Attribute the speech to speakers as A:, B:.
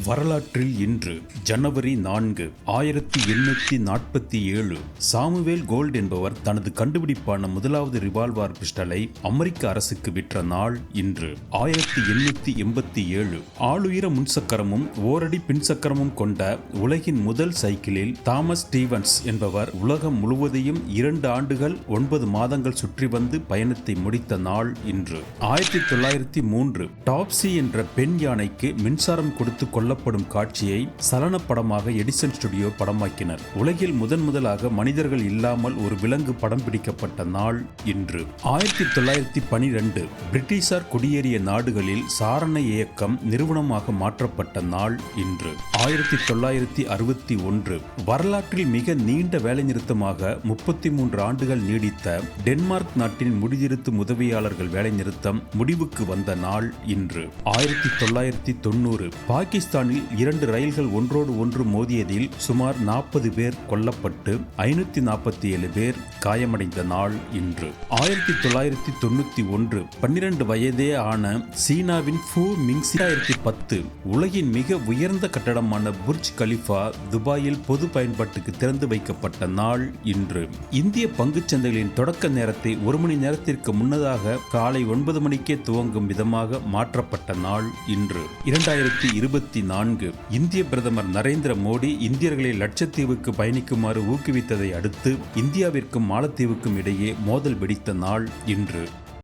A: வரலாற்றில் இன்று ஜனவரி 4 1847 Samuel gold என்பவர் தனது கண்டுபிடிப்பான முதலாவது ரிவால்வர் பிஸ்டலை அமெரிக்க அரசுக்கு விற்ற நாள் இன்று. 1887 ஆளுயர முன்சக்கரமும் ஓரடி பின்சக்கரமும் கொண்ட உலகின் முதல் சைக்கிளில் தாமஸ் ஸ்டீவன்ஸ் என்பவர் உலகம் முழுவதையும் 2 ஆண்டுகள் 9 மாதங்கள் சுற்றி வந்து பயணத்தை முடித்த நாள் இன்று. 1903 டாப்சி என்ற பெண் யானைக்கு மின்சாரம் கொடுத்து கொல்லப்படும் காட்சியை சலன படமாக எடிசன் ஸ்டுடியோ படமாக்கினர். உலகில் முதலாக மனிதர்கள் இல்லாமல் ஒரு விலங்கு படம் பிடிக்கப்பட்ட நாள் இன்று. 1912 பிரிட்டிஷார் குடியேறிய நாடுகளில் சாரண இயக்கம் நிறுவனமாக மாற்றப்பட்ட நாள் இன்று. 1961 வரலாற்றில் மிக நீண்ட வேலைநிறுத்தமாக 33 ஆண்டுகள் நீடித்த டென்மார்க் நாட்டின் முடிதிருத்தும் உதவியாளர்கள் வேலைநிறுத்தம் முடிவுக்கு வந்த நாள் இன்று. 1990 பாகிஸ்தானில் 2 ரயில்கள் ஒன்றோடு ஒன்று மோதியதில் சுமார் 40 பேர் கொல்லப்பட்டு 547 பேர் காயமடைந்த நாள் இன்று. 1991 12 வயதே ஆன சீனாவின் ஃபூ மிங் 2010 உலகின் மிக உயர்ந்த கட்டடமான புர்ஜ் கலிஃபா துபாயில் பொது பயன்பாட்டுக்கு திறந்து வைக்கப்பட்ட நாள் இன்று. இந்திய பங்குச்சந்தைகளின் தொடக்க நேரத்தை 1 மணி நேரத்திற்கு முன்னதாக காலை 9 மணிக்கே துவங்கும் விதமாக மாற்றப்பட்ட நாள் இன்று. 2024 இந்திய பிரதமர் நரேந்திர மோடி இந்தியர்களை லட்சத்தீவுக்கு பயணிக்குமாறு ஊக்குவித்ததை அடுத்து இந்தியாவிற்கும் மாலத்தீவுக்கும் இடையே மோதல் வெடித்த நாள் இன்று.